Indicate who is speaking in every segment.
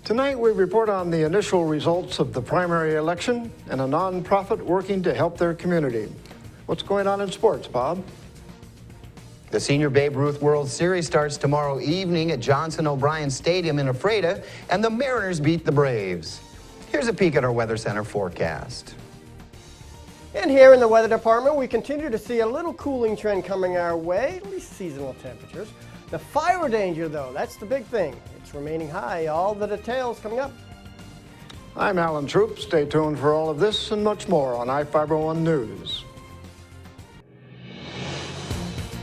Speaker 1: Tonight we report on the initial results of the primary election and a nonprofit working to help their community. What's going on in sports, Bob?
Speaker 2: The Senior Babe Ruth World Series starts tomorrow evening at Johnson O'Brien Stadium in Ephrata, and the Mariners beat the Braves. Here's a peek at our Weather Center forecast.
Speaker 3: And here in the weather department, we continue to see a little cooling trend coming our way, at least seasonal temperatures. The fire danger, though, that's the big thing. It's remaining high. All the details coming up.
Speaker 1: I'm Alan Troop. Stay tuned for all of this and much more on iFIBER 1 News.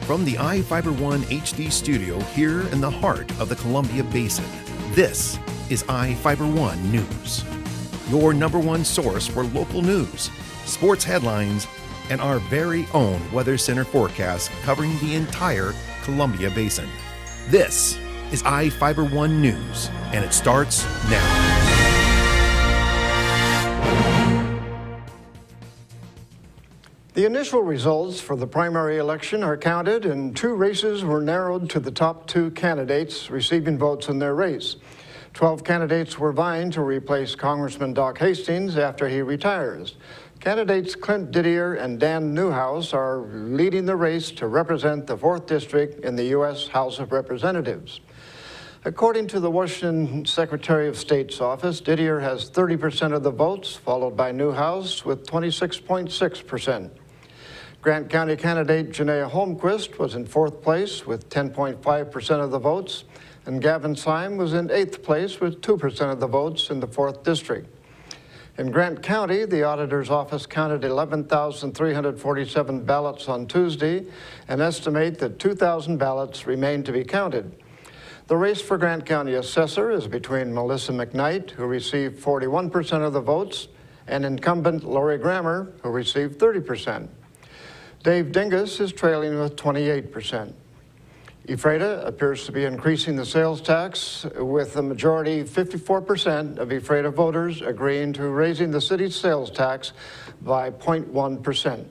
Speaker 4: From the iFIBER 1 HD studio here in the heart of the Columbia Basin, this is iFIBER 1 News. Your #1 source for local news, sports headlines, and our very own Weather Center forecast covering the entire Columbia Basin. This is iFIBER 1 News, and it starts now.
Speaker 1: The initial results for the primary election are counted, and 2 races were narrowed to the top 2 candidates receiving votes in their race. 12 candidates were vying to replace Congressman Doc Hastings after he retires. Candidates Clint Didier and Dan Newhouse are leading the race to represent the 4th District in the U.S. House of Representatives. According to the Washington Secretary of State's office, Didier has 30% of the votes, followed by Newhouse with 26.6%. Grant County candidate Janaea Holmquist was in 4th place with 10.5% of the votes, and Gavin Syme was in 8th place with 2% of the votes in the 4th District. In Grant County, the auditor's office counted 11,347 ballots on Tuesday and estimate that 2,000 ballots remain to be counted. The race for Grant County assessor is between Melissa McKnight, who received 41% of the votes, and incumbent Lori Grammer, who received 30%. Dave Dingus is trailing with 28%. Ephrata appears to be increasing the sales tax, with the majority, 54% of Ephrata voters agreeing to raising the city's sales tax by 0.1%.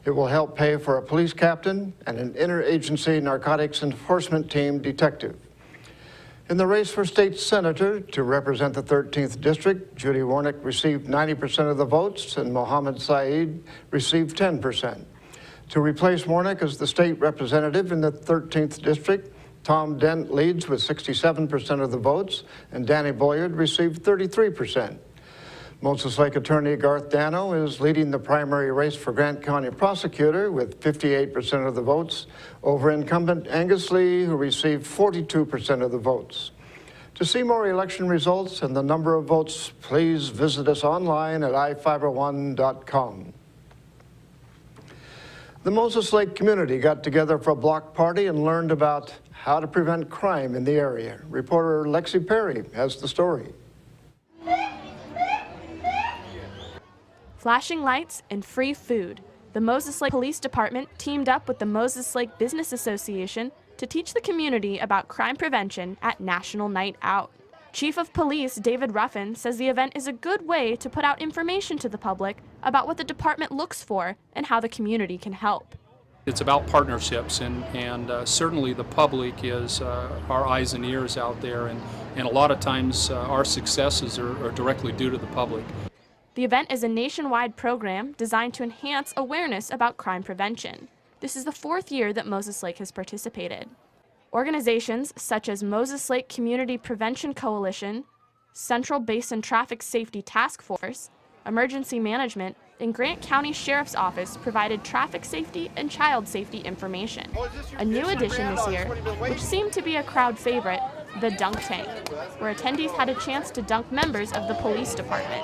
Speaker 1: It will help pay for a police captain and an interagency narcotics enforcement team detective. In the race for state senator to represent the 13th District, Judy Warnick received 90% of the votes and Mohammed Saeed received 10%. To replace Warnick as the state representative in the 13th District, Tom Dent leads with 67% of the votes, and Danny Boyard received 33%. Moses Lake attorney Garth Dano is leading the primary race for Grant County prosecutor with 58% of the votes over incumbent Angus Lee, who received 42% of the votes. To see more election results and the number of votes, please visit us online at iFIBER1.com. The Moses Lake community got together for a block party and learned about how to prevent crime in the area. Reporter Lexi Perry has the story.
Speaker 5: Flashing lights and free food. The Moses Lake Police Department teamed up with the Moses Lake Business Association to teach the community about crime prevention at National Night Out. Chief of Police David Ruffin says the event is a good way to put out information to the public about what the department looks for and how the community can help.
Speaker 6: It's about partnerships, and certainly the public is our eyes and ears out there, and a lot of times our successes are directly due to the public.
Speaker 5: The event is a nationwide program designed to enhance awareness about crime prevention. This is the 4th year that Moses Lake has participated. Organizations such as Moses Lake Community Prevention Coalition, Central Basin Traffic Safety Task Force, Emergency Management, and Grant County Sheriff's Office provided traffic safety and child safety information. A new addition this year, which seemed to be a crowd favorite, the dunk tank, where attendees had a chance to dunk members of the police department.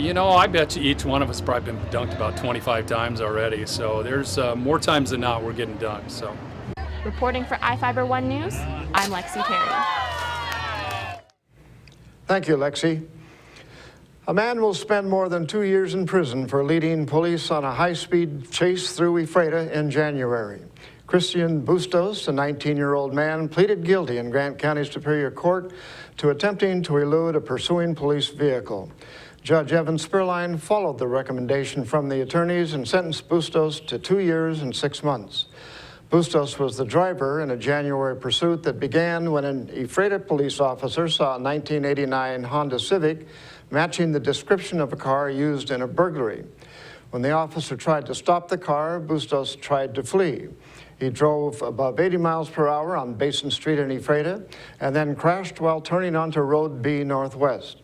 Speaker 6: You know, I bet you each one of us probably been dunked about 25 times already, so there's more times than not we're getting dunked. So.
Speaker 5: Reporting for iFIBER 1 News, I'm Lexi Perry.
Speaker 1: Thank you, Lexi. A man will spend more than 2 years in prison for leading police on a high-speed chase through Ephrata in January. Christian Bustos, a 19-year-old man, pleaded guilty in Grant County Superior Court to attempting to elude a pursuing police vehicle. Judge Evan Spurline followed the recommendation from the attorneys and sentenced Bustos to 2 years and 6 months. Bustos was the driver in a January pursuit that began when an Ephrata police officer saw a 1989 Honda Civic matching the description of a car used in a burglary. When the officer tried to stop the car, Bustos tried to flee. He drove above 80 miles per hour on Basin Street in Ephrata and then crashed while turning onto Road B Northwest.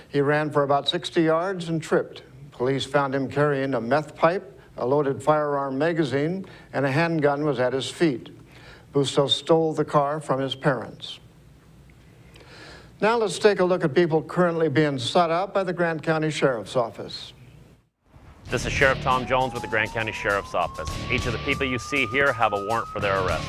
Speaker 1: He ran for about 60 yards and tripped. Police found him carrying a meth pipe, a loaded firearm magazine, and a handgun was at his feet. Bustos stole the car from his parents. Now let's take a look at people currently being sought out by the Grant County Sheriff's Office.
Speaker 7: This is Sheriff Tom Jones with the Grant County Sheriff's Office. Each of the people you see here have a warrant for their arrest.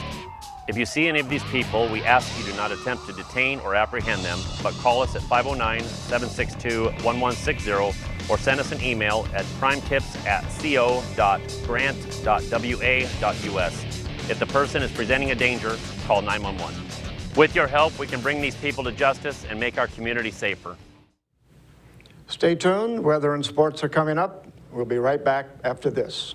Speaker 7: If you see any of these people, we ask you do not attempt to detain or apprehend them, but call us at 509-762-1160 or send us an email at crimetips@co.grant.wa.us. If the person is presenting a danger, call 911. With your help, we can bring these people to justice and make our community safer.
Speaker 1: Stay tuned. Weather and sports are coming up. We'll be right back after this.